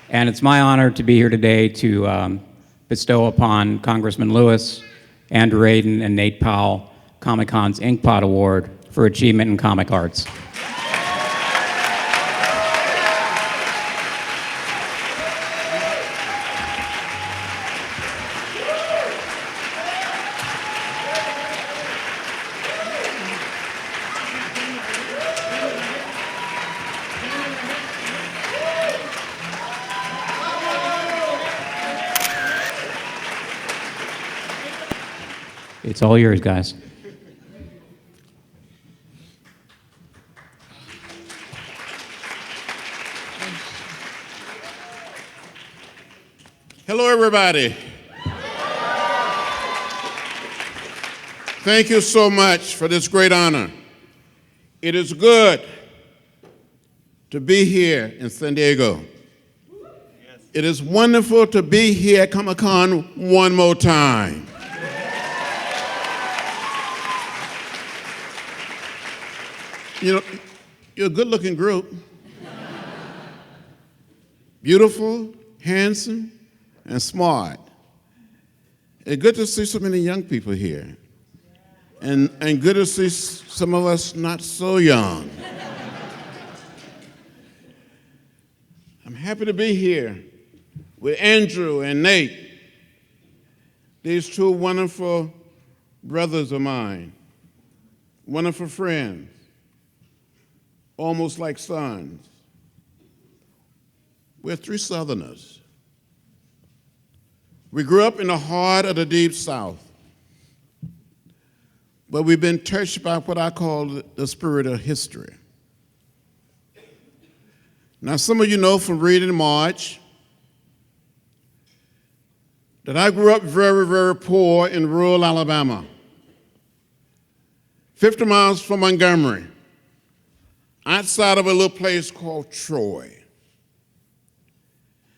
And it's my honor to be here today to bestow upon Congressman Lewis, Andrew Aydin, and Nate Powell Comic-Con's Inkpot Award for Achievement in Comic Arts. It's all yours, guys. Hello, everybody. Thank you so much for this great honor. It is good to be here in San Diego. It is wonderful to be here at Comic-Con one more time. You know, you're a good-looking group. Beautiful, handsome, and smart. It's good to see so many young people here. And good to see some of us not so young. I'm happy to be here with Andrew and Nate, these two wonderful brothers of mine, wonderful friends, almost like sons. We're three Southerners. We grew up in the heart of the Deep South, but we've been touched by what I call the spirit of history. Now, some of you know from reading March that I grew up very, very poor in rural Alabama, 50 miles from Montgomery, outside of a little place called Troy.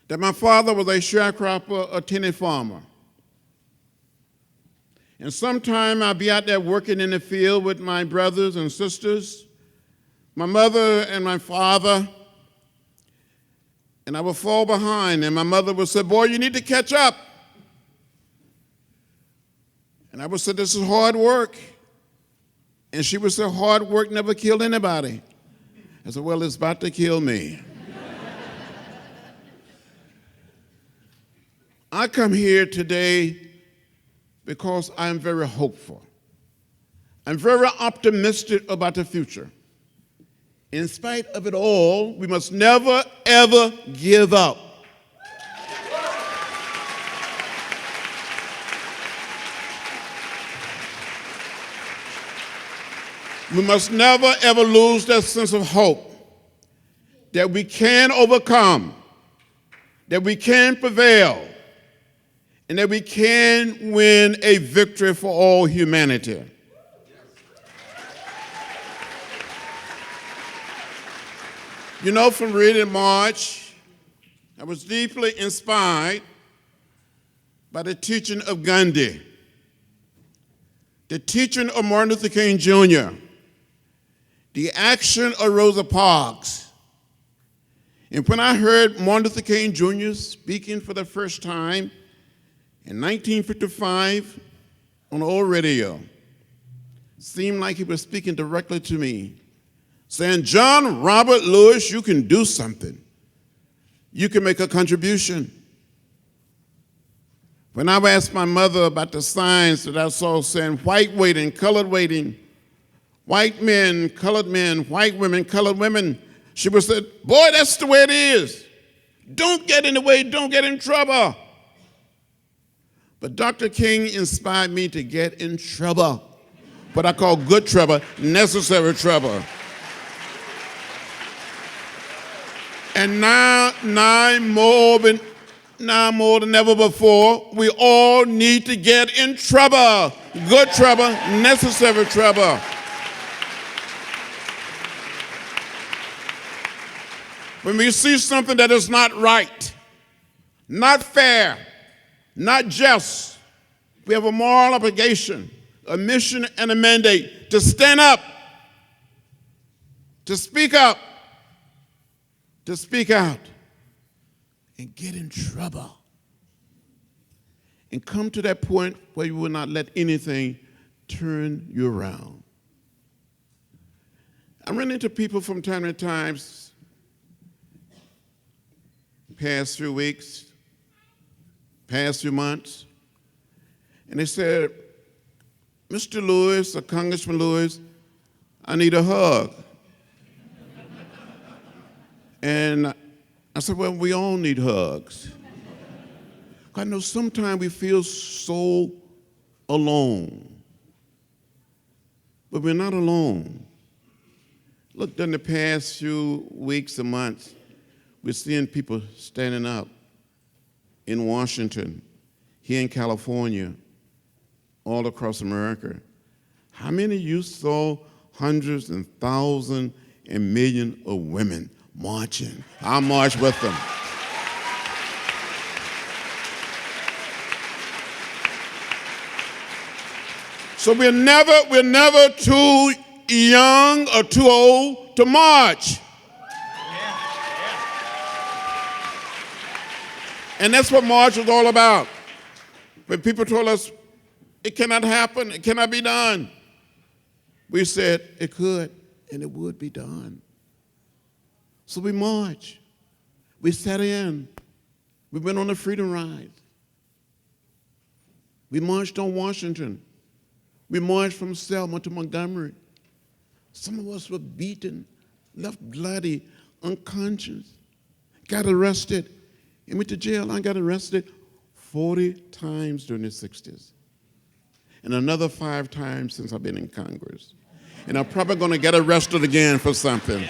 That my father was a sharecropper, a tenant farmer. And sometime I'd be out there working in the field with my brothers and sisters, my mother and my father, and I would fall behind, and my mother would say, "Boy, you need to catch up." And I would say, "This is hard work." And she would say, "Hard work never killed anybody." I said, "Well, it's about to kill me." I come here today because I am very hopeful. I'm very optimistic about the future. In spite of it all, we must never, ever give up. We must never, ever lose that sense of hope that we can overcome, that we can prevail, and that we can win a victory for all humanity. You know, from reading March, I was deeply inspired by the teaching of Gandhi, the teaching of Martin Luther King Jr., the action of Rosa Parks. And when I heard Martin Luther King Jr. speaking for the first time in 1955 on the old radio, it seemed like he was speaking directly to me, saying, "John Robert Lewis, you can do something. You can make a contribution." When I asked my mother about the signs that I saw saying white waiting, colored waiting, white men, white women, colored women, she would say, "Boy, that's the way it is. Don't get in the way, don't get in trouble." But Dr. King inspired me to get in trouble, what I call good trouble, necessary trouble. And now more than ever before, we all need to get in trouble. Good trouble, necessary trouble. When we see something that is not right, not fair, not just, we have a moral obligation, a mission and a mandate to stand up, to speak up, to speak out. and get in trouble. And come to that point where you will not let anything turn you around. I run into people from time to time, past few weeks, past few months, and they said, Mr. Lewis or Congressman Lewis, I need a hug. And I said, well, we all need hugs. I know sometimes we feel so alone, but we're not alone. Look, during the past few weeks and months, we're seeing people standing up in Washington, here in California, all across America. How many of you saw hundreds and thousands and millions of women marching? I marched with them. So we're never too young or too old to march. And that's what march is all about. When people told us it cannot happen, it cannot be done, we said it could and it would be done. So we marched. We sat in. We went on the freedom ride. We marched on Washington. We marched from Selma to Montgomery. Some of us were beaten, left bloody, unconscious, got arrested, and went to jail. I got arrested 40 times during the 60s, and another 5 times since I've been in Congress. And I'm probably going to get arrested again for something.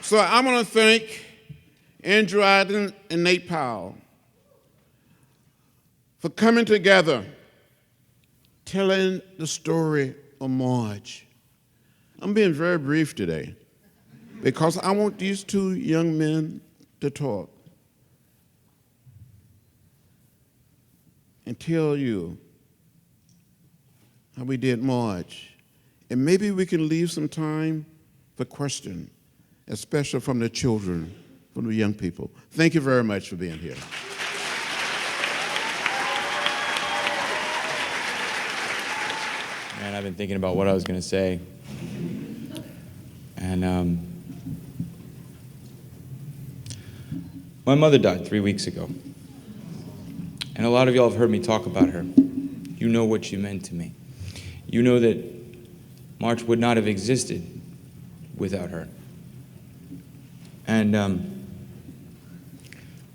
So I want to thank Andrew Aydin and Nate Powell for coming together, telling the story of March. I'm being very brief today because I want these 2 young men to talk and tell you how we did March. And maybe we can leave some time for questions, especially from the children, from the young people. Thank you very much for being here. Man, I've been thinking about what I was going to say. And my mother died 3 weeks ago. And a lot of y'all have heard me talk about her. You know what she meant to me. You know that March would not have existed without her. And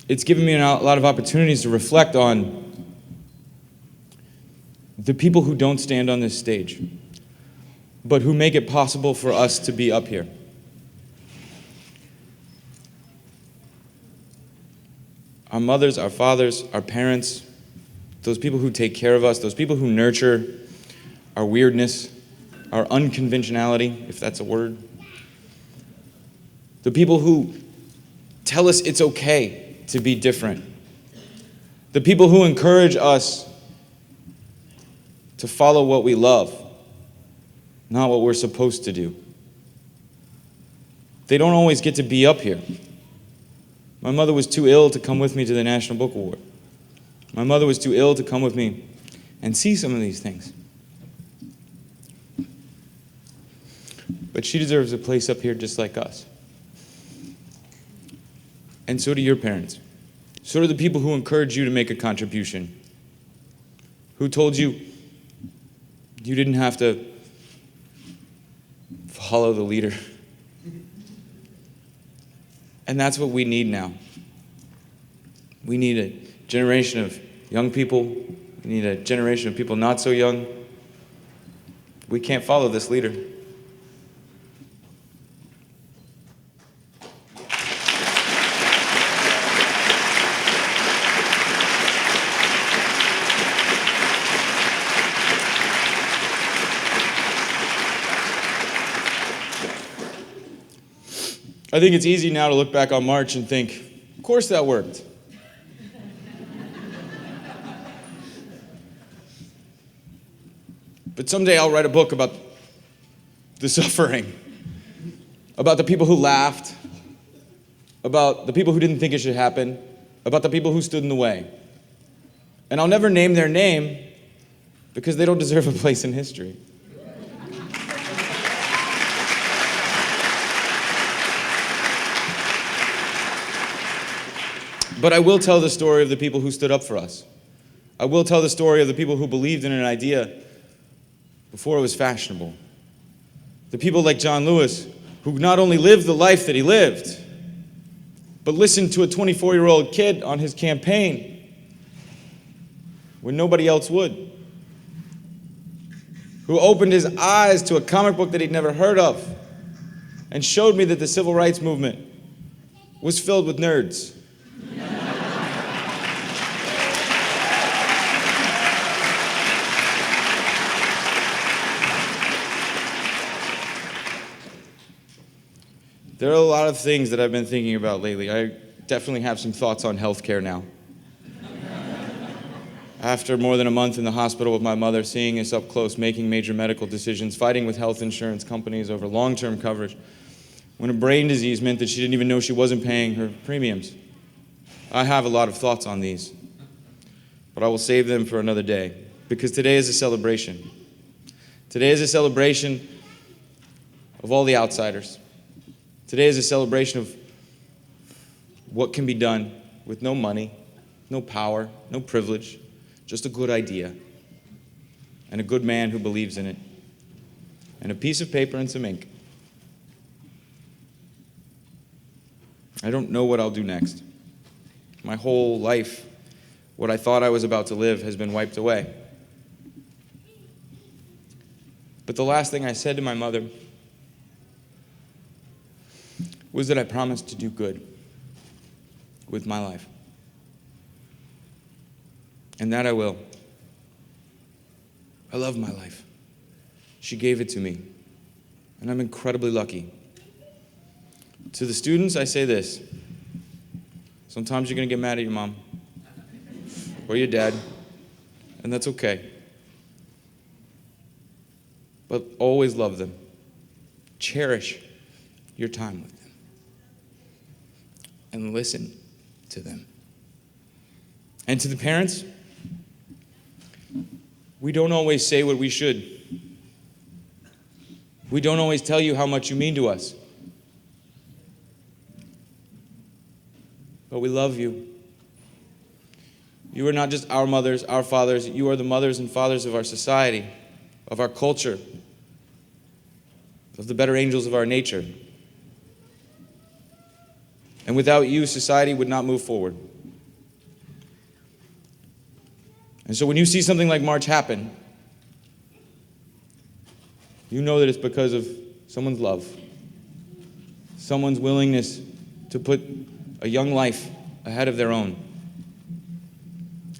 it's given me a lot of opportunities to reflect on the people who don't stand on this stage, but who make it possible for us to be up here. Our mothers, our fathers, our parents, those people who take care of us, those people who nurture our weirdness, our unconventionality, if that's a word. The people who tell us it's okay to be different. The people who encourage us to follow what we love, not what we're supposed to do. They don't always get to be up here. My mother was too ill to come with me to the National Book Award. My mother was too ill to come with me and see some of these things. But she deserves a place up here just like us. And so do your parents. So do the people who encourage you to make a contribution, who told you you didn't have to follow the leader. And that's what we need now. We need a generation of young people. We need a generation of people not so young. We can't follow this leader. I think it's easy now to look back on March and think, of course that worked. But someday I'll write a book about the suffering about the people who laughed, about the people who didn't think it should happen, about the people who stood in the way. And I'll never name their name because they don't deserve a place in history. But I will tell the story of the people who stood up for us. I will tell the story of the people who believed in an idea before it was fashionable. The people like John Lewis, who not only lived the life that he lived, but listened to a 24-year-old kid on his campaign when nobody else would. Who opened his eyes to a comic book that he'd never heard of and showed me that the civil rights movement was filled with nerds. There are a lot of things that I've been thinking about lately. I definitely have some thoughts on healthcare now. After more than a month in the hospital with my mother, seeing us up close, making major medical decisions, fighting with health insurance companies over long-term coverage, when a brain disease meant that she didn't even know she wasn't paying her premiums. I have a lot of thoughts on these, but I will save them for another day, because today is a celebration. Today is a celebration of all the outsiders. Today is a celebration of what can be done with no money, no power, no privilege, just a good idea, and a good man who believes in it, and a piece of paper and some ink. I don't know what I'll do next. My whole life, what I thought I was about to live, has been wiped away. But the last thing I said to my mother was that I promised to do good with my life. And that I will. I love my life. She gave it to me, and I'm incredibly lucky. To the students, I say this. Sometimes you're going to get mad at your mom or your dad, and that's okay. But always love them. Cherish your time with them. And listen to them. And to the parents, we don't always say what we should. We don't always tell you how much you mean to us. But we love you. You are not just our mothers, our fathers. You are the mothers and fathers of our society, of our culture, of the better angels of our nature. And without you, society would not move forward. And so when you see something like March happen, you know that it's because of someone's love, someone's willingness to put a young life ahead of their own,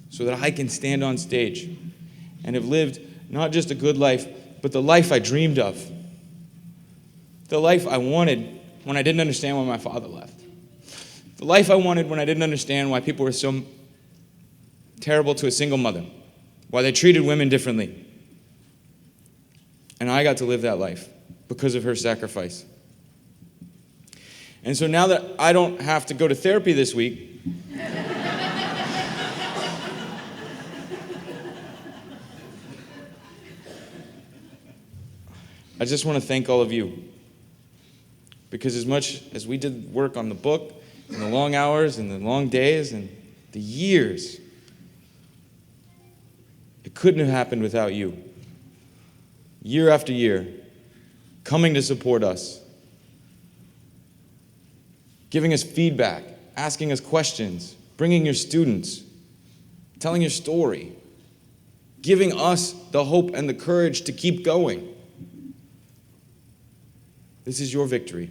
so that I can stand on stage and have lived not just a good life, but the life I dreamed of, the life I wanted when I didn't understand why my father left. The life I wanted when I didn't understand why people were so terrible to a single mother, why they treated women differently. And I got to live that life because of her sacrifice. And so now that I don't have to go to therapy this week, I just want to thank all of you. Because as much as we did work on the book, and the long hours and the long days and the years, it couldn't have happened without you. Year after year, coming to support us, giving us feedback, asking us questions, bringing your students, telling your story, giving us the hope and the courage to keep going. This is your victory.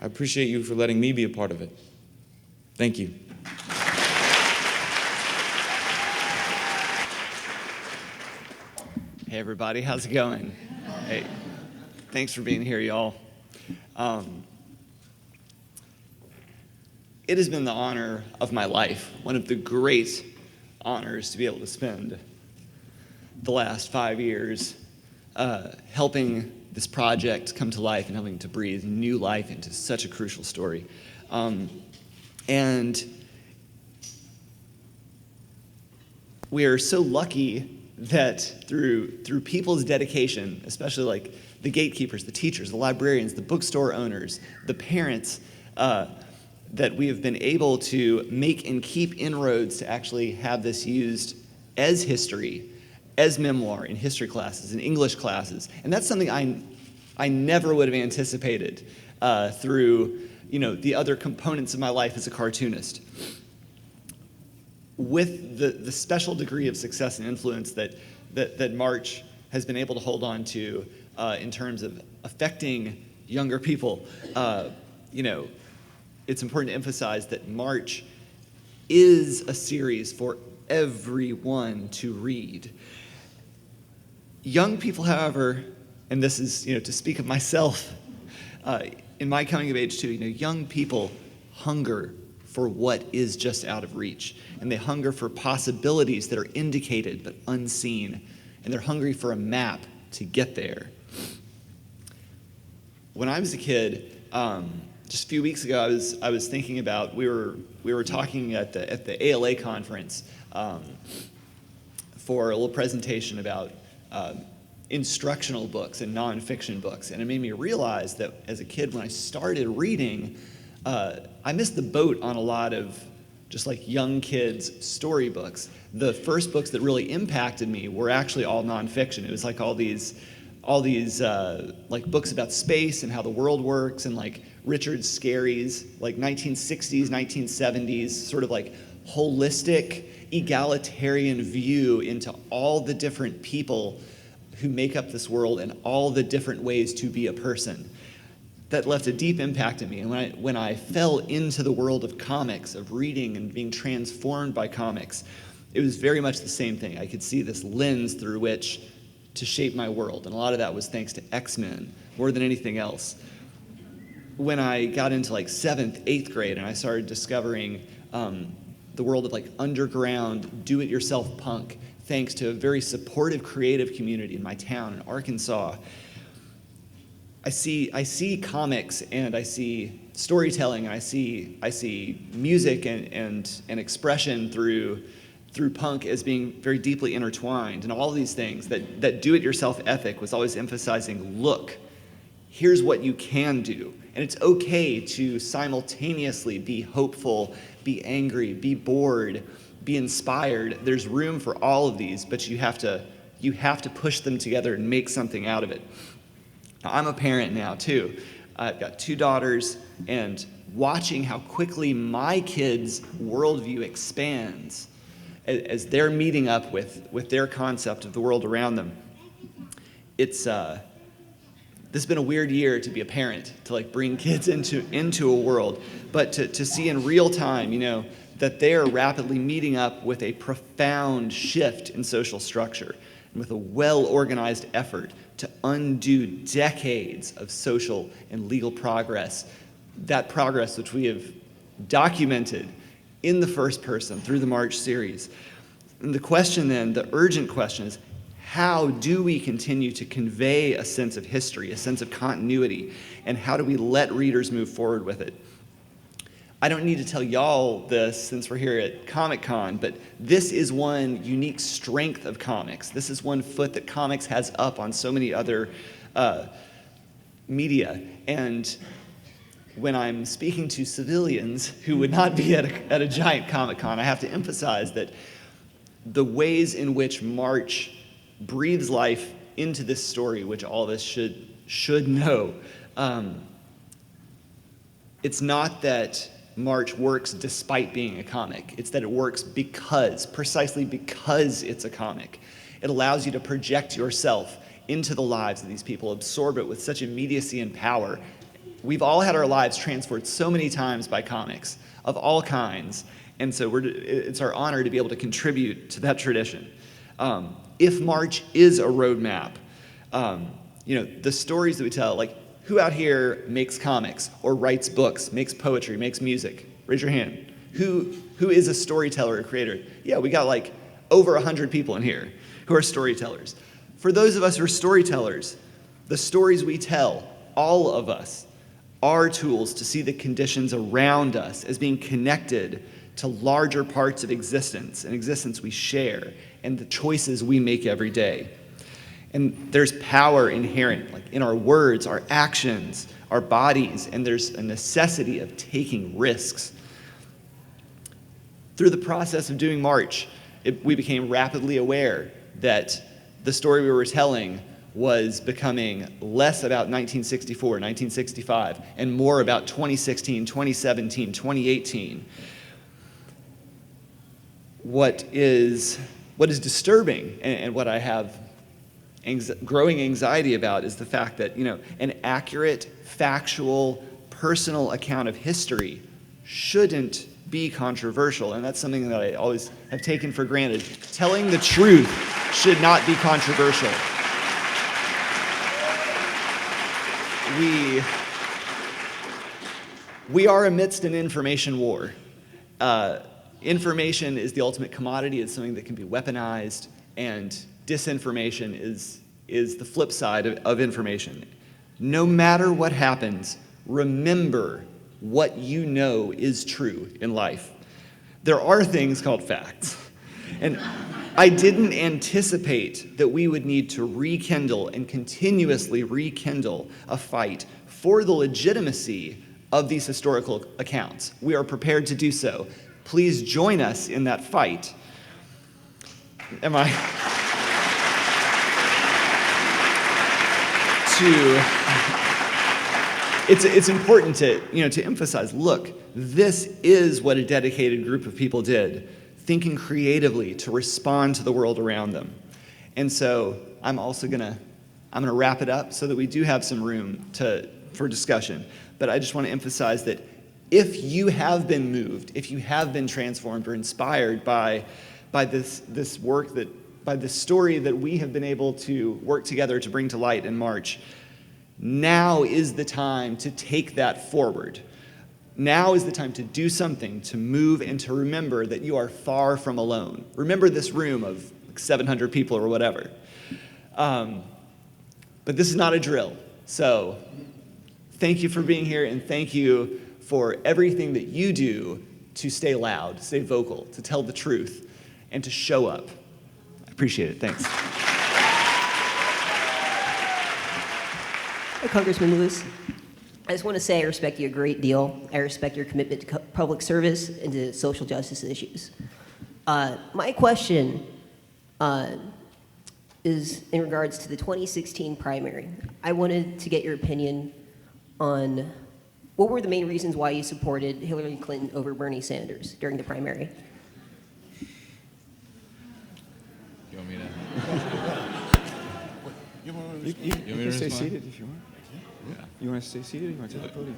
I appreciate you for letting me be a part of it. Thank you. Hey everybody, how's it going? Hey, thanks for being here, y'all. It has been the honor of my life, one of the great honors to be able to spend the last 5 years helping this project come to life and helping to breathe new life into such a crucial story. And we are so lucky that through people's dedication, especially like the gatekeepers, the teachers, the librarians, the bookstore owners, the parents, that we have been able to make and keep inroads to actually have this used as history, as memoir in history classes, in English classes. And that's something I never would have anticipated through the other components of my life as a cartoonist. With the special degree of success and influence that March has been able to hold on to in terms of affecting younger people, it's important to emphasize that March is a series for everyone to read. Young people, however, and this is to speak of myself, in my coming of age too, young people hunger for what is just out of reach. And they hunger for possibilities that are indicated but unseen. And they're hungry for a map to get there. When I was a kid, just a few weeks ago, I was thinking about, we were talking at the ALA conference for a little presentation about instructional books and nonfiction books. And it made me realize that as a kid, when I started reading, I missed the boat on a lot of just like young kids' storybooks. The first books that really impacted me were actually all nonfiction. It was like all these like books about space and how the world works, and like Richard Scarry's like 1960s, 1970s sort of like holistic, egalitarian view into all the different people who make up this world and all the different ways to be a person. That left a deep impact in me. And when I fell into the world of comics, of reading and being transformed by comics, it was very much the same thing. I could see this lens through which to shape my world. And a lot of that was thanks to X-Men, more than anything else. When I got into like 7th, 8th grade, and I started discovering the world of like underground, do-it-yourself punk, thanks to a very supportive, creative community in my town in Arkansas, I see comics and I see storytelling and I see music and expression through punk as being very deeply intertwined, and all these things that do-it-yourself ethic was always emphasizing, look, here's what you can do. And it's okay to simultaneously be hopeful, be angry, be bored, be inspired. There's room for all of these, but you have to push them together and make something out of it. Now, I'm a parent now, too. I've got 2 daughters, and watching how quickly my kids' worldview expands as they're meeting up with their concept of the world around them. This has been a weird year to be a parent, to like bring kids into a world, but to see in real time, that they are rapidly meeting up with a profound shift in social structure and with a well-organized effort to undo decades of social and legal progress, that progress which we have documented in the first person through the March series. And the question then, the urgent question is, how do we continue to convey a sense of history, a sense of continuity, and how do we let readers move forward with it? I don't need to tell y'all this since we're here at Comic Con, but this is one unique strength of comics. This is one foot that comics has up on so many other media. And when I'm speaking to civilians who would not be at a giant Comic Con, I have to emphasize that the ways in which March breathes life into this story, which all of us should know, it's not that March works despite being a comic. It's that it works precisely because it's a comic. It allows you to project yourself into the lives of these people, absorb it with such immediacy and power. We've all had our lives transformed so many times by comics of all kinds, and so it's our honor to be able to contribute to that tradition. If March is a roadmap, the stories that we tell, like, who out here makes comics or writes books, makes poetry, makes music? Raise your hand. Who is a storyteller or creator? Yeah, we got like over 100 people in here who are storytellers. For those of us who are storytellers, the stories we tell, all of us, are tools to see the conditions around us as being connected to larger parts of existence, an existence we share, and the choices we make every day. And there's power inherent, like in our words, our actions, our bodies, and there's a necessity of taking risks. Through the process of doing March, we became rapidly aware that the story we were telling was becoming less about 1964, 1965, and more about 2016, 2017, 2018. What is disturbing, and what I have growing anxiety about, is the fact that, an accurate, factual, personal account of history shouldn't be controversial, and that's something that I always have taken for granted. Telling the truth should not be controversial. We are amidst an information war. Information is the ultimate commodity. It's something that can be weaponized, and disinformation is the flip side of information. No matter what happens, remember what you know is true in life. There are things called facts. And I didn't anticipate that we would need to rekindle and continuously rekindle a fight for the legitimacy of these historical accounts. We are prepared to do so. Please join us in that fight. It's important to emphasize, look, this is what a dedicated group of people did, thinking creatively to respond to the world around them. And so I'm gonna wrap it up so that we do have some room for discussion. But I just want to emphasize that if you have been moved, if you have been transformed or inspired by this work, by the story that we have been able to work together to bring to light in March, now is the time to take that forward. Now is the time to do something, to move, and to remember that you are far from alone. Remember this room of 700 people or whatever. But this is not a drill. So thank you for being here, and thank you for everything that you do to stay loud, to stay vocal, to tell the truth, and to show up. I appreciate it. Thanks. Hi, Congressman Lewis. I just want to say I respect you a great deal. I respect your commitment to public service and to social justice issues. My question is in regards to the 2016 primary. I wanted to get your opinion on what were the main reasons why you supported Hillary Clinton over Bernie Sanders during the primary? You want me to? You can stay seated if you want. Yeah. You want to stay seated or you want to take the podium?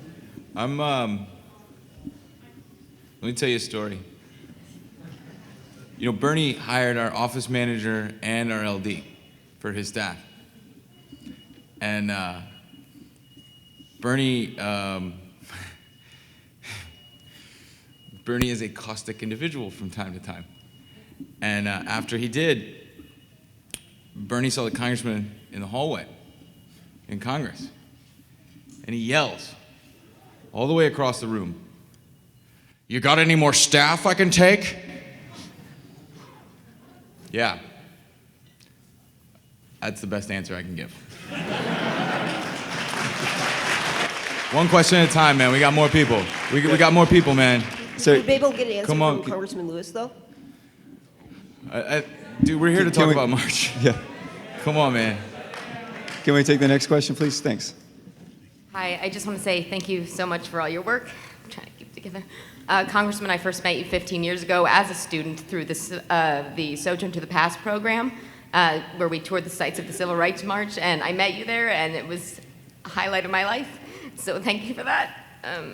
Let me tell you a story. Bernie hired our office manager and our LD for his staff. And Bernie is a caustic individual from time to time. And after he did, Bernie saw the congressman in the hallway in Congress. And he yells all the way across the room, "You got any more staff I can take?" Yeah. That's the best answer I can give. One question at a time, man. We got more people. We got more people, man. So, would be able to get an answer Come on. from Congressman Lewis, though? Dude, we're here to talk we- about March. Yeah. Come on, man. Can we take the next question, please? Thanks. Hi, I just want to say thank you so much for all your work. I'm trying to keep it together. Congressman, I first met you 15 years ago as a student through the Sojourn to the Past program, where we toured the sites of the Civil Rights March, and I met you there, and it was a highlight of my life. So thank you for that.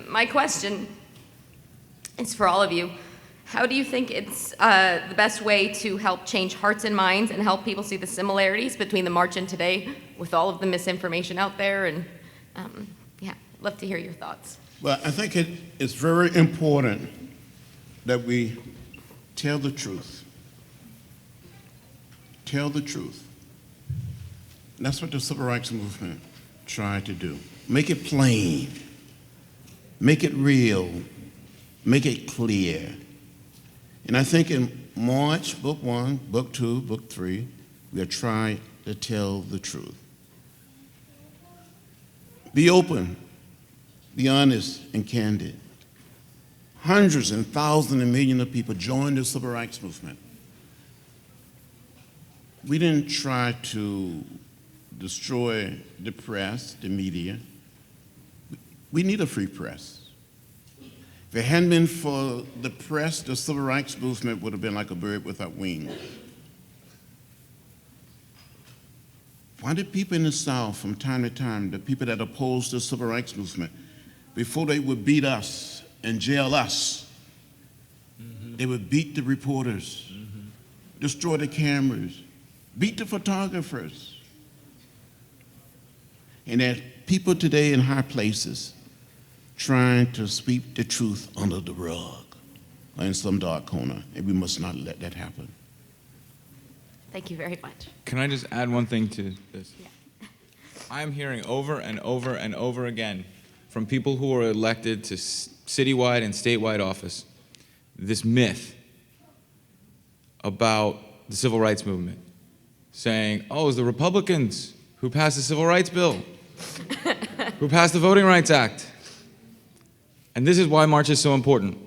My question is for all of you. How do you think it's the best way to help change hearts and minds and help people see the similarities between the March and today with all of the misinformation out there? And yeah, I'd love to hear your thoughts. Well, I think it's very important that we tell the truth. Tell the truth. And that's what the Civil Rights Movement tried to do. Make it plain, make it real, make it clear. And I think in March, book 1, book 2, book 3, we'll try to tell the truth. Be open, be honest and candid. Hundreds and thousands and millions of people joined the Civil Rights Movement. We didn't try to destroy the press, the media. We need a free press. If it hadn't been for the press, the Civil Rights Movement would have been like a bird without wings. Why did people in the South, from time to time, the people that opposed the Civil Rights Movement, before they would beat us and jail us, they would beat the reporters, destroy the cameras, beat the photographers. And there's people today in high places trying to sweep the truth under the rug or in some dark corner, and we must not let that happen. Thank you very much. Can I just add one thing to this? Yeah. I'm hearing over and over and over again from people who are elected to citywide and statewide office this myth about the civil rights movement, saying, oh, it was the Republicans who passed the Civil Rights Bill, who passed the Voting Rights Act. And this is why March is so important,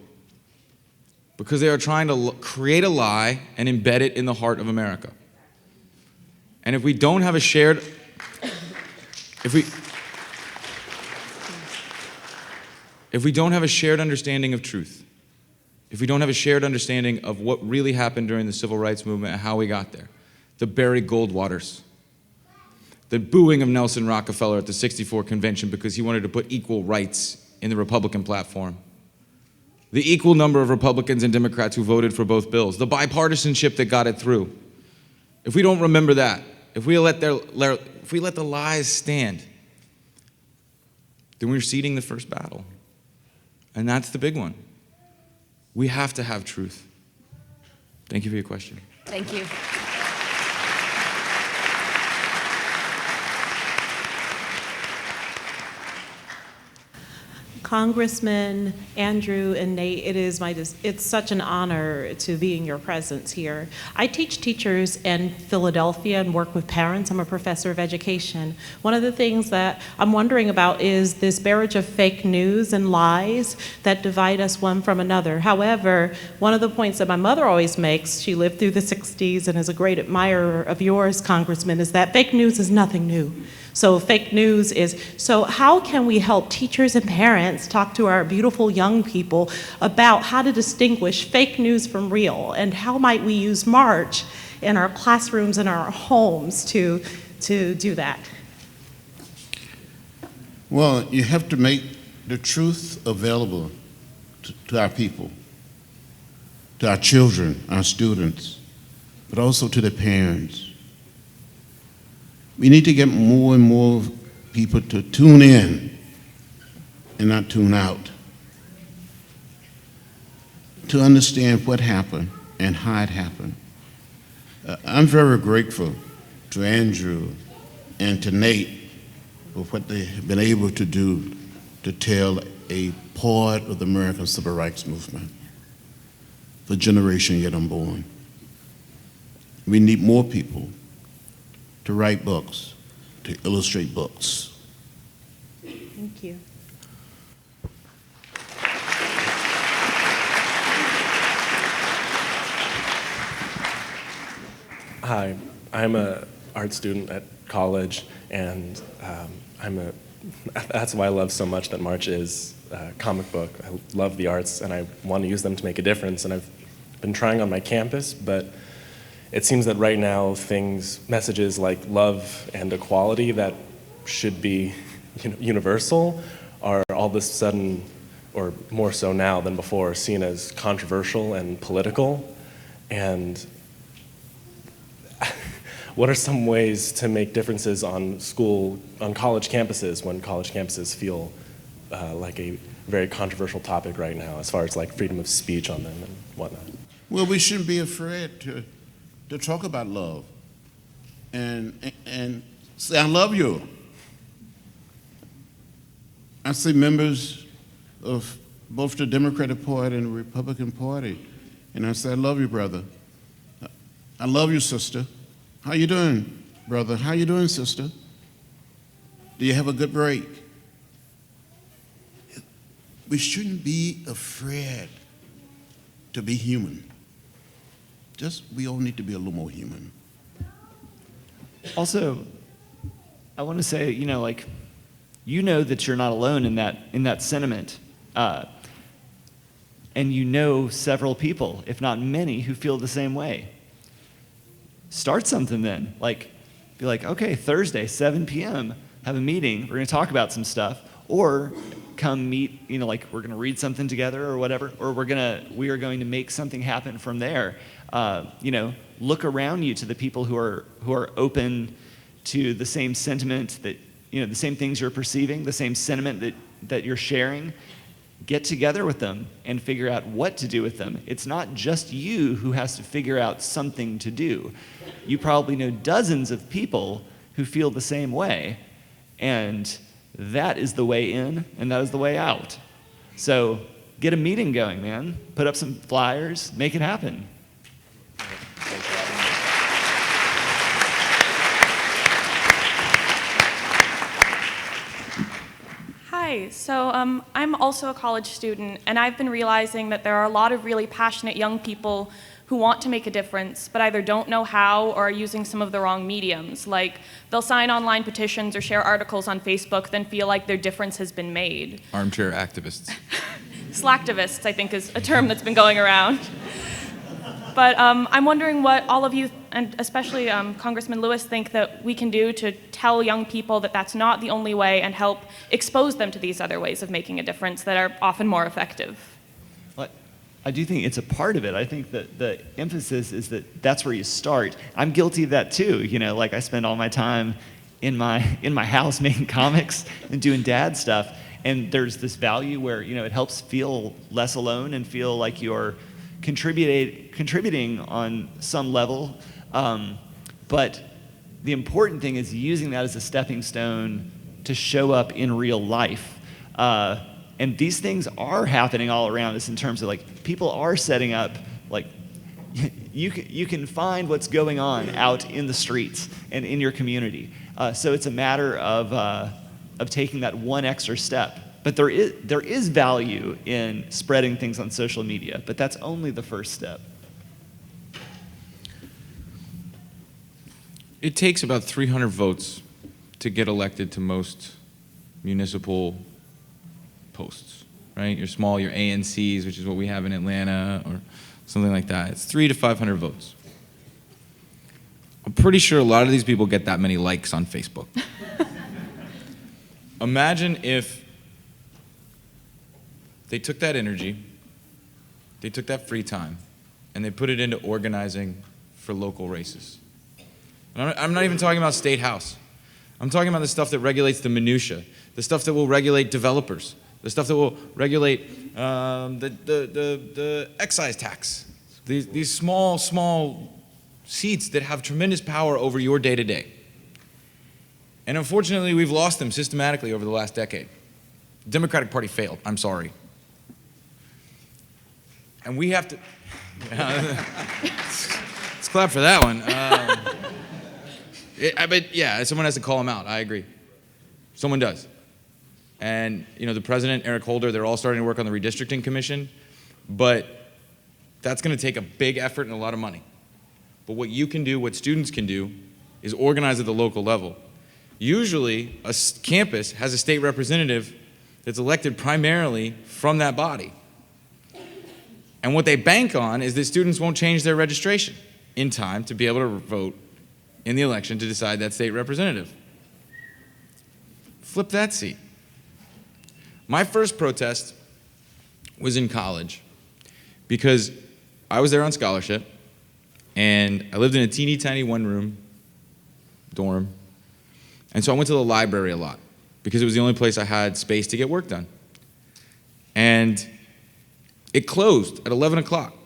because they are trying to create a lie and embed it in the heart of America. And if we don't have a shared, if we don't have a shared understanding of truth, if we don't have a shared understanding of what really happened during the civil rights movement and how we got there, the Barry Goldwaters, the booing of Nelson Rockefeller at the '64 convention because he wanted to put equal rights in the Republican platform, the equal number of Republicans and Democrats who voted for both bills, the bipartisanship that got it through. If we don't remember that, if we let the lies stand, then we're ceding the first battle. And that's the big one. We have to have truth. Thank you for your question. Thank you. Congressman Andrew and Nate, it's such an honor to be in your presence here. I teach teachers in Philadelphia and work with parents. I'm a professor of education. One of the things that I'm wondering about is this barrage of fake news and lies that divide us one from another. However, one of the points that my mother always makes, she lived through the 60s and is a great admirer of yours, Congressman, is that fake news is nothing new. So fake news is, so how can we help teachers and parents talk to our beautiful young people about how to distinguish fake news from real, and how might we use March in our classrooms and our homes to do that? Well, you have to make the truth available to our people, to our children, our students, but also to the parents. We need to get more and more people to tune in and not tune out, to understand what happened and how it happened. I'm very grateful to Andrew and to Nate for what they have been able to do to tell a part of the American Civil Rights Movement for generation yet unborn. We need more people to write books, to illustrate books. Thank you. Hi, I'm an art student at college, and that's why I love so much that March is a comic book. I love the arts, and I want to use them to make a difference, and I've been trying on my campus, but it seems that right now messages like love and equality that should be universal are all of a sudden, or more so now than before, seen as controversial and political. And what are some ways to make differences on college campuses when college campuses feel like a very controversial topic right now, as far as like freedom of speech on them and whatnot? Well, we shouldn't be afraid to talk about love and Say, I love you. I see members of both the Democratic Party and the Republican Party, and I say, I love you, brother. I love you, sister. How you doing, brother? How you doing, sister? Do you have a good break? We shouldn't be afraid to be human. We all need to be a little more human. Also, I want to say, you know that you're not alone in that sentiment, and you know several people, if not many, who feel the same way. Start something then. Be like, okay, Thursday, 7 p.m., have a meeting. We're going to talk about some stuff, or come meet. We're going to read something together or whatever, or we are going to make something happen from there. Look around you to the people who are open to the same sentiment that, the same things you're perceiving, the same sentiment that you're sharing. Get together with them and figure out what to do with them. It's not just you who has to figure out something to do. You probably know dozens of people who feel the same way, and that is the way in and that is the way out. So get a meeting going, man. Put up some flyers, make it happen. Hi, so I'm also a college student, and I've been realizing that there are a lot of really passionate young people who want to make a difference, but either don't know how or are using some of the wrong mediums. Like, they'll sign online petitions or share articles on Facebook, then feel like their difference has been made. Armchair activists. Slacktivists, I think, is a term that's been going around. But I'm wondering what all of you, and especially Congressman Lewis, think that we can do to tell young people that that's not the only way and help expose them to these other ways of making a difference that are often more effective. Well, I do think it's a part of it. I think that the emphasis is that that's where you start. I'm guilty of that too. I spend all my time in my house making comics and doing dad stuff, and there's this value where it helps feel less alone and feel like you're contributing on some level, but the important thing is using that as a stepping stone to show up in real life. And these things are happening all around us in terms of people are setting up, you can find what's going on out in the streets and in your community. So it's a matter of taking that one extra step. But there is value in spreading things on social media, but that's only the first step. It takes about 300 votes to get elected to most municipal posts, right? Your small, your ANCs, which is what we have in Atlanta, or something like that. It's 300 to 500 votes. I'm pretty sure a lot of these people get that many likes on Facebook. Imagine if they took that energy, they took that free time, and they put it into organizing for local races. And I'm not even talking about state house. I'm talking about the stuff that regulates the minutia, the stuff that will regulate developers, the stuff that will regulate the excise tax, these small seats that have tremendous power over your day-to-day. And unfortunately, we've lost them systematically over the last decade. The Democratic Party failed, I'm sorry. And we have to, let's clap for that one. But yeah, someone has to call them out, I agree. Someone does. And the president, Eric Holder, they're all starting to work on the redistricting commission, but that's gonna take a big effort and a lot of money. But what you can do, what students can do, is organize at the local level. Usually, a campus has a state representative that's elected primarily from that body. And what they bank on is that students won't change their registration in time to be able to vote in the election to decide that state representative. Flip that seat. My first protest was in college because I was there on scholarship and I lived in a teeny tiny one-room dorm. And so I went to the library a lot because it was the only place I had space to get work done. And it closed at 11 o'clock.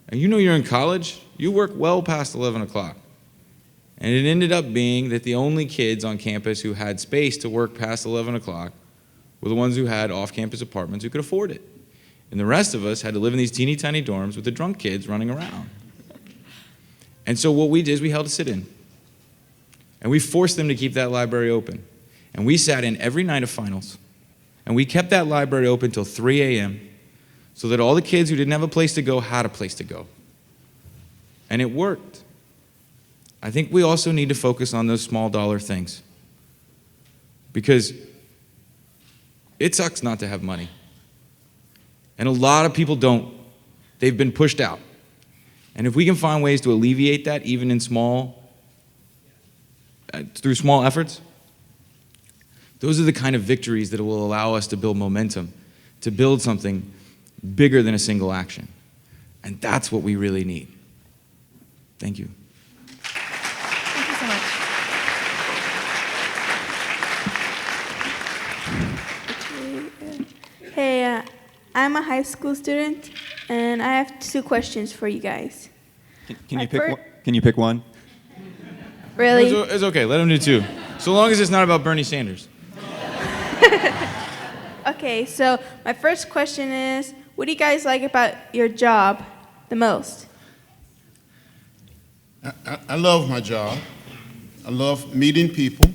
And you're in college, you work well past 11 o'clock. And it ended up being that the only kids on campus who had space to work past 11 o'clock were the ones who had off-campus apartments who could afford it. And the rest of us had to live in these teeny tiny dorms with the drunk kids running around. And so what we did is we held a sit-in. And we forced them to keep that library open. And we sat in every night of finals. And we kept that library open till 3 a.m. so that all the kids who didn't have a place to go had a place to go. And it worked. I think we also need to focus on those small dollar things. Because it sucks not to have money. And a lot of people don't. They've been pushed out. And if we can find ways to alleviate that, even in through small efforts, those are the kind of victories that will allow us to build momentum, to build something bigger than a single action. And that's what we really need. Thank you. Thank you so much. Hey, I'm a high school student, and I have 2 questions for you guys. Can you pick one? Can you pick one? Really? It's okay, let him do 2. So long as it's not about Bernie Sanders. Okay, so my first question is, what do you guys like about your job the most? I love my job. I love meeting people.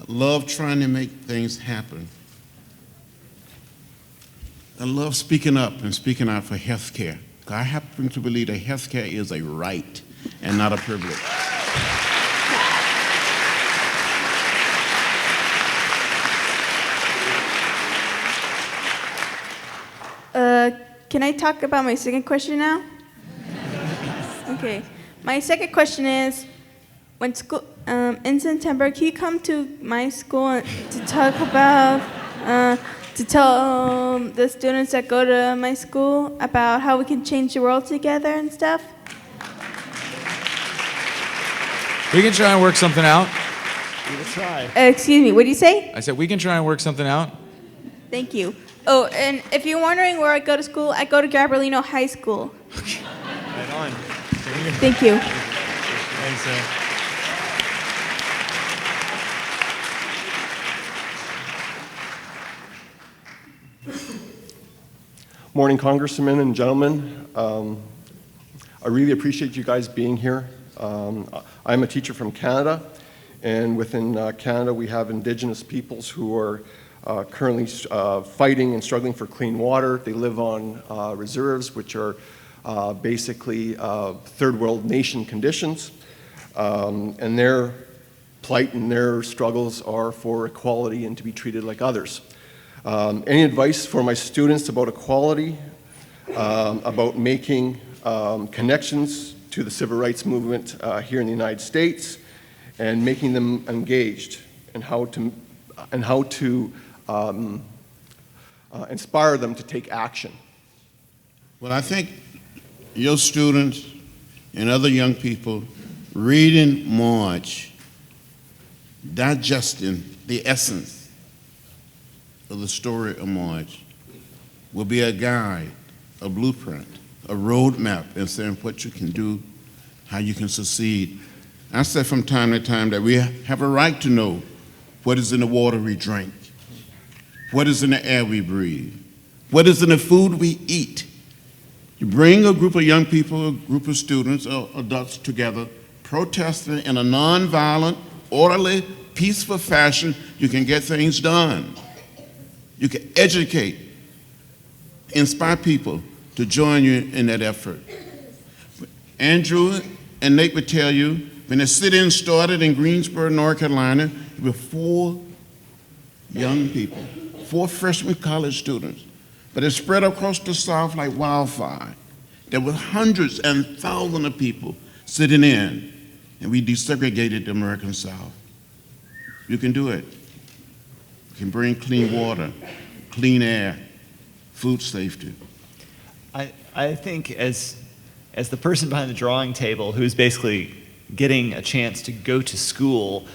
I love trying to make things happen. I love speaking up and speaking out for health care. I happen to believe that health care is a right and not a privilege. Can I talk about my second question now? Okay. My second question is, when school in September, can you come to my school to talk about, to tell the students that go to my school about how we can change the world together and stuff? We can try and work something out. We will try. Excuse me, what do you say? I said we can try and work something out. Thank you. Oh, and if you're wondering where I go to school, I go to Gabrielino High School. Right on. Thank you. Thanks, Morning, Congressmen and gentlemen. I really appreciate you guys being here. I'm a teacher from Canada, and within Canada we have Indigenous peoples who are currently fighting and struggling for clean water. They live on reserves, which are basically third world nation conditions, and their plight and their struggles are for equality and to be treated like others. Any advice for my students about equality, about making connections to the civil rights movement here in the United States, and making them engaged, and how to inspire them to take action? Well, I think your students and other young people reading March, digesting the essence of the story of March, will be a guide, a blueprint, a roadmap in saying what you can do, how you can succeed. I say from time to time that we have a right to know what is in the water we drink, what is in the air we breathe, what is in the food we eat. You bring a group of young people, a group of students, or adults together, protesting in a nonviolent, orderly, peaceful fashion, you can get things done. You can educate, inspire people to join you in that effort. Andrew and Nate would tell you, when the sit-in started in Greensboro, North Carolina, there were 4 young people, 4 freshman college students, but it spread across the South like wildfire. There were hundreds and thousands of people sitting in, and we desegregated the American South. You can do it. You can bring clean water, clean air, food safety. I think as the person behind the drawing table who's basically getting a chance to go to school,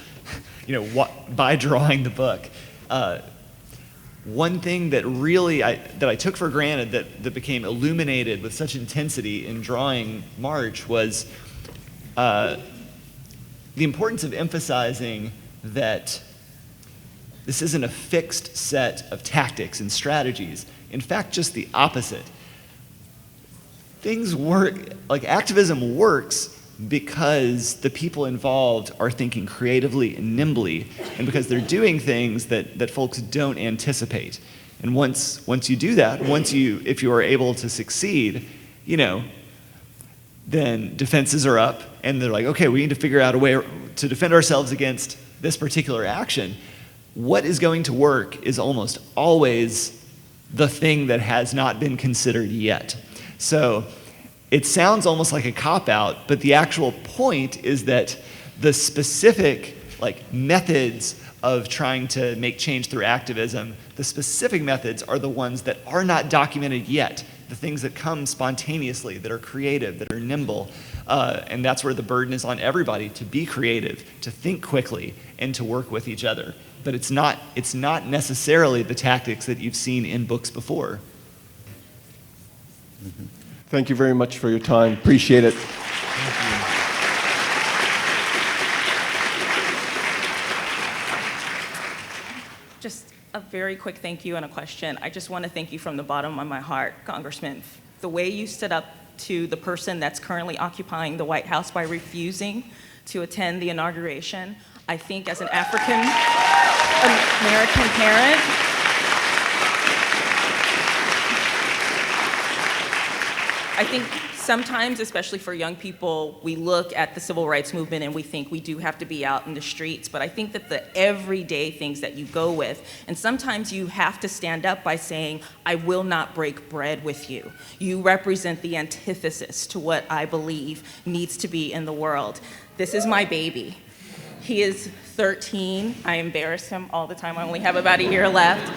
by drawing the book, one thing that really that I took for granted that became illuminated with such intensity in drawing March was the importance of emphasizing that this isn't a fixed set of tactics and strategies. In fact, just the opposite. Things work, like activism works because the people involved are thinking creatively and nimbly, and because they're doing things that folks don't anticipate. And once you do that, if you are able to succeed, then defenses are up, and they're like, okay, we need to figure out a way to defend ourselves against this particular action. What is going to work is almost always the thing that has not been considered yet. So it sounds almost like a cop-out, but the actual point is that the specific methods of trying to make change through activism, the specific methods are the ones that are not documented yet, the things that come spontaneously, that are creative, that are nimble, and that's where the burden is on everybody to be creative, to think quickly, and to work with each other. But it's not necessarily the tactics that you've seen in books before. Thank you very much for your time. Appreciate it. Just a very quick thank you and a question. I just want to thank you from the bottom of my heart, Congressman. The way you stood up to the person that's currently occupying the White House by refusing to attend the inauguration, I think as an African American parent, I think sometimes, especially for young people, we look at the civil rights movement and we think we do have to be out in the streets, but I think that the everyday things that you go with, and sometimes you have to stand up by saying, I will not break bread with you. You represent the antithesis to what I believe needs to be in the world. This is my baby. He is 13. I embarrass him all the time. I only have about a year left.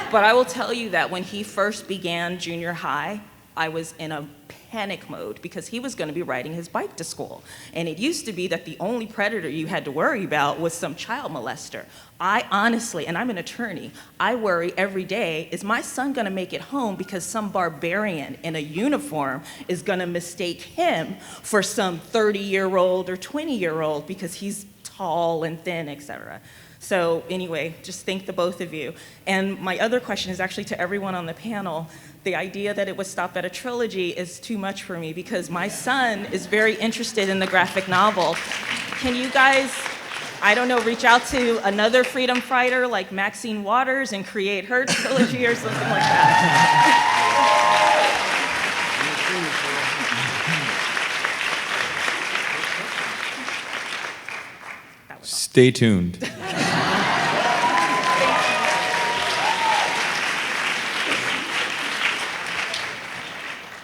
But I will tell you that when he first began junior high, I was in a panic mode because he was going to be riding his bike to school. And it used to be that the only predator you had to worry about was some child molester. I honestly, and I'm an attorney, I worry every day, is my son going to make it home because some barbarian in a uniform is going to mistake him for some 30-year-old or 20-year-old because he's tall and thin, etc. So anyway, just thank the both of you. And my other question is actually to everyone on the panel. The idea that it would stop at a trilogy is too much for me because my son is very interested in the graphic novel. Can you guys, I don't know, reach out to another freedom fighter like Maxine Waters and create her trilogy or something like that? Stay tuned.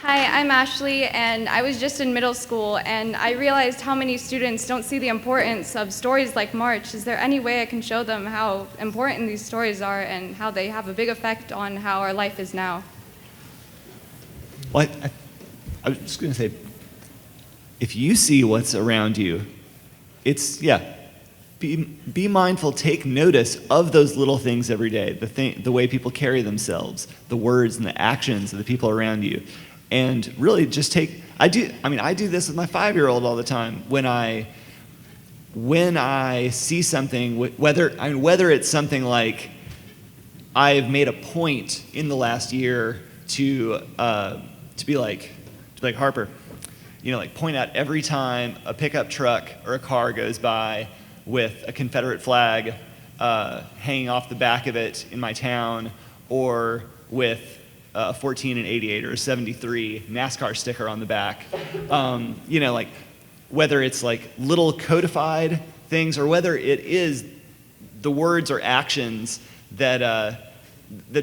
Hi, I'm Ashley, and I was just in middle school, and I realized how many students don't see the importance of stories like March. Is there any way I can show them how important these stories are and how they have a big effect on how our life is now? Well, I was just going to say, if you see what's around you, be mindful, take notice of those little things every day, the way people carry themselves, the words and the actions of the people around you. And really just I do this with my 5-year-old all the time. When I see something, whether it's something like I've made a point in the last year to be like Harper, point out every time a pickup truck or a car goes by with a Confederate flag hanging off the back of it in my town, or with a 14 and 88 or a 73 NASCAR sticker on the back. Whether it's little codified things or whether it is the words or actions that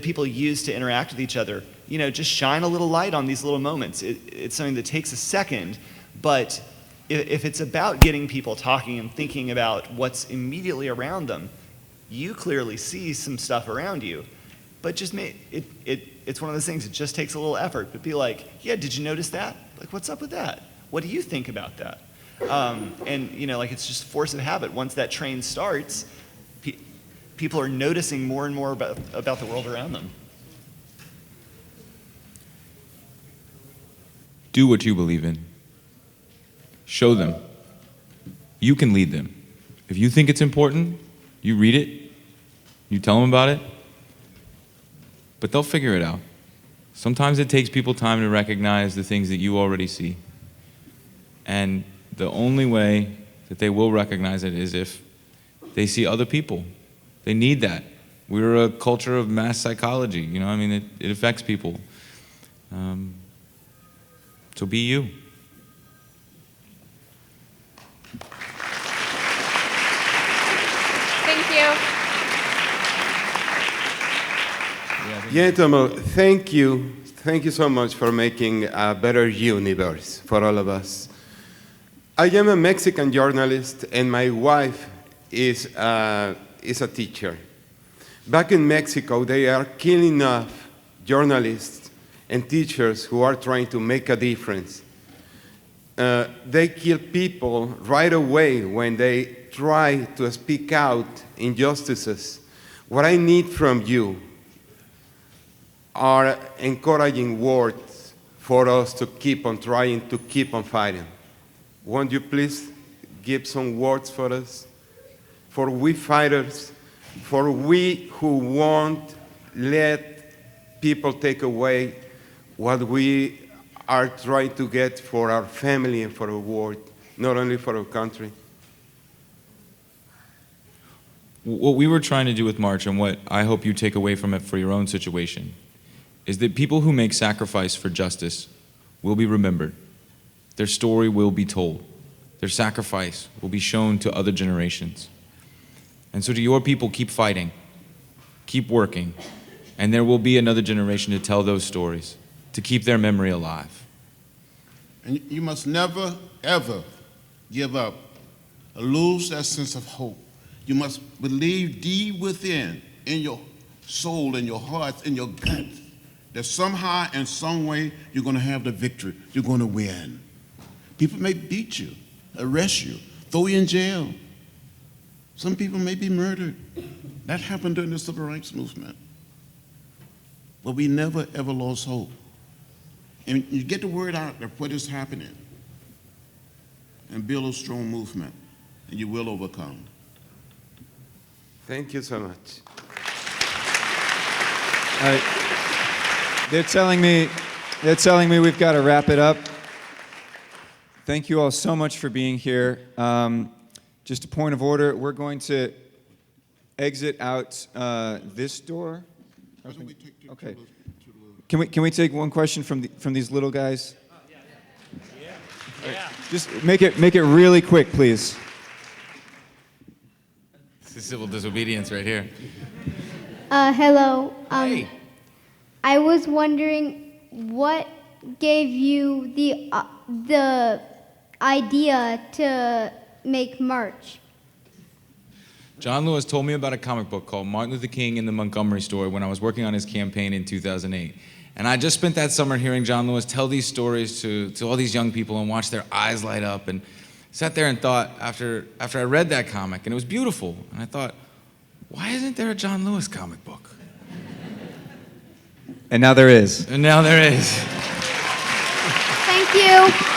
people use to interact with each other, just shine a little light on these little moments. It's something that takes a second, but if it's about getting people talking and thinking about what's immediately around them, you clearly see some stuff around you. But just it's one of those things, it just takes a little effort. But be like, yeah, did you notice that? What's up with that? What do you think about that? It's just force of habit. Once that train starts, people are noticing more and more about the world around them. Do what you believe in. Show them. you can lead them. If you think it's important, you read it, you tell them about it, but they'll figure it out. Sometimes it takes people time to recognize the things that you already see. And the only way that they will recognize it is if they see other people. They need that. We're a culture of mass psychology, you know, I mean, it affects people. So be you. Thank you. Gentlemen, thank you. Thank you so much for making a better universe for all of us. I am a Mexican journalist, and my wife is a teacher. Back in Mexico, they are killing off journalists and teachers who are trying to make a difference. They kill people right away when they try to speak out injustices. What I need from you are encouraging words for us to keep on trying, to keep on fighting. Won't you please give some words for us? For we fighters, for we who won't let people take away what we are trying to get for our family and for our world, not only for our country. What we were trying to do with March, and what I hope you take away from it for your own situation, is that people who make sacrifice for justice will be remembered. Their story will be told. Their sacrifice will be shown to other generations. And so to your people, keep fighting, keep working, and there will be another generation to tell those stories, to keep their memory alive. And you must never, ever give up or lose that sense of hope. You must believe deep within, in your soul, in your heart, in your gut, that somehow, in some way, you're going to have the victory. You're going to win. People may beat you, arrest you, throw you in jail. Some people may be murdered. That happened during the Civil Rights Movement. But we never, ever lost hope. And you get the word out of what is happening and build a strong movement, and you will overcome. Thank you so much. They're telling me we've got to wrap it up. Thank you all so much for being here. Just a point of order, we're going to exit out this door. Okay. Can we take one question from these little guys? Yeah. Just make it really quick, please. This is civil disobedience right here. Hello. Hey. I was wondering what gave you the idea to make March? John Lewis told me about a comic book called Martin Luther King in the Montgomery Story when I was working on his campaign in 2008. And I just spent that summer hearing John Lewis tell these stories to all these young people and watch their eyes light up, and sat there and thought, after I read that comic, and it was beautiful, and I thought, why isn't there a John Lewis comic book? And now there is. And now there is. Thank you.